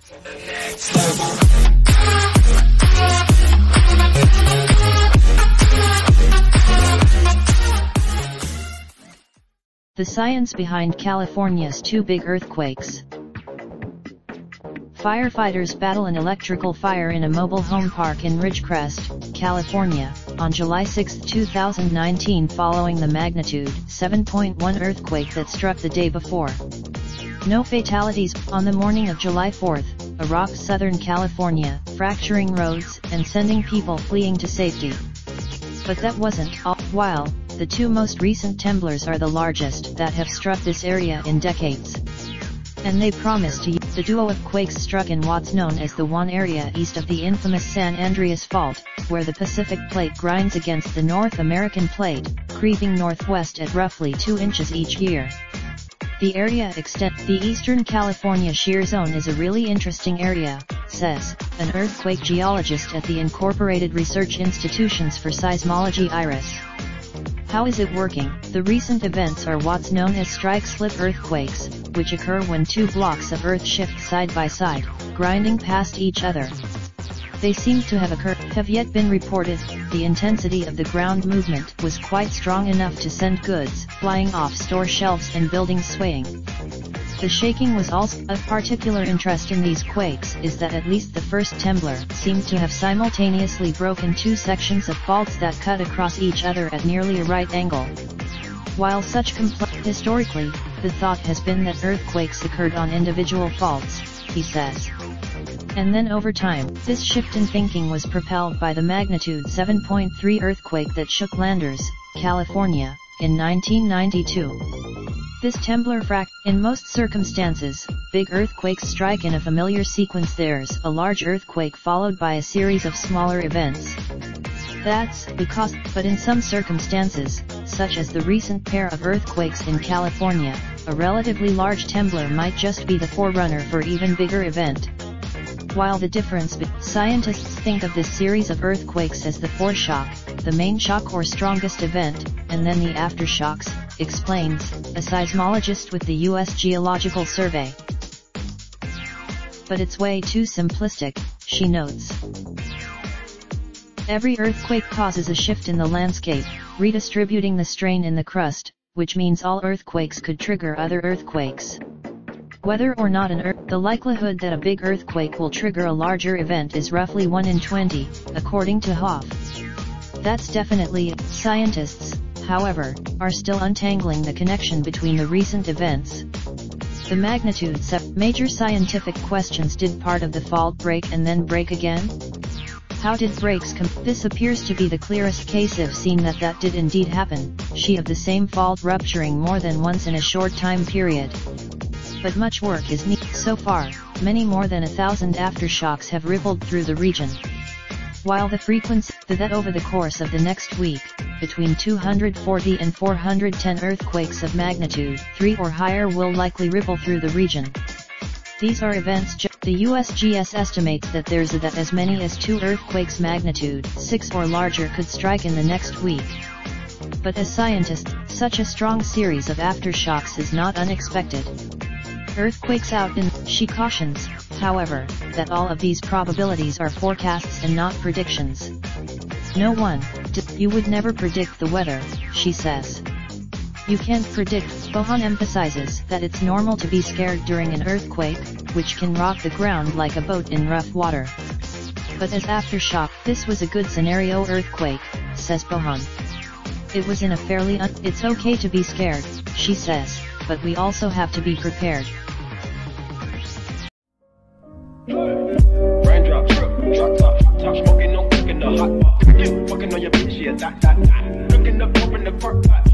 The science behind California's two big earthquakes. Firefighters battle an electrical fire in a mobile home park in Ridgecrest, California, on July 6, 2019 following the magnitude 7.1 earthquake that struck the day before. No fatalities. On the morning of July 4, a rocked Southern California, fracturing roads and sending people fleeing to safety. But that wasn't all. While the two most recent temblors are the largest that have struck this area in decades. And they promise to use the duo of quakes struck in what's known as the one area east of the infamous San Andreas Fault, where the Pacific Plate grinds against the North American Plate, creeping northwest at roughly 2 inches each year. The area the Eastern California shear zone is a really interesting area, says an earthquake geologist at the Incorporated Research Institutions for Seismology IRIS. How is it working? The recent events are what's known as strike-slip earthquakes, which occur when two blocks of earth shift side by side, grinding past each other. They seem to have yet been reported. The intensity of the ground movement was quite strong enough to send goods flying off store shelves and buildings swaying. The shaking was also of particular interest in these quakes is that at least the first temblor seemed to have simultaneously broken two sections of faults that cut across each other at nearly a right angle. While historically, the thought has been that earthquakes occurred on individual faults, he says. And then over time, this shift in thinking was propelled by the magnitude 7.3 earthquake that shook Landers, California, in 1992. This temblor in most circumstances, big earthquakes strike in a familiar sequence. There's a large earthquake followed by a series of smaller events. That's because, but in some circumstances, such as the recent pair of earthquakes in California, a relatively large temblor might just be the forerunner for even bigger event. While the scientists think of this series of earthquakes as the foreshock, the main shock or strongest event, and then the aftershocks, explains a seismologist with the U.S. Geological Survey. But it's way too simplistic, she notes. Every earthquake causes a shift in the landscape, redistributing the strain in the crust, which means all earthquakes could trigger other earthquakes. Whether or not the likelihood that a big earthquake will trigger a larger event is roughly 1 in 20, according to Hoff. That's definitely. Scientists, however, are still untangling the connection between the recent events. The magnitude major scientific questions: did part of the fault break and then break again? How did breaks This appears to be the clearest case of seeing that did indeed happen, of the same fault rupturing more than once in a short time period. But much work is needed. So far, many more than 1,000 aftershocks have rippled through the region. While the frequency that over the course of the next week, between 240 and 410 earthquakes of magnitude 3 or higher will likely ripple through the region. These are events. The USGS estimates that there's as many as 2 earthquakes magnitude 6 or larger could strike in the next week. But as scientists, such a strong series of aftershocks is not unexpected. Earthquakes she cautions, however, that all of these probabilities are forecasts and not predictions. You would never predict the weather, she says. You can't predict. Bohan emphasizes that it's normal to be scared during an earthquake, which can rock the ground like a boat in rough water. But as aftershock, this was a good scenario earthquake, says Bohan. It was in a fairly it's okay to be scared, she says, but we also have to be prepared. Raindrop, drop top, smoking, no cooking the hot pot. You fucking on your bitch, yeah, that. Looking up, open the park pot.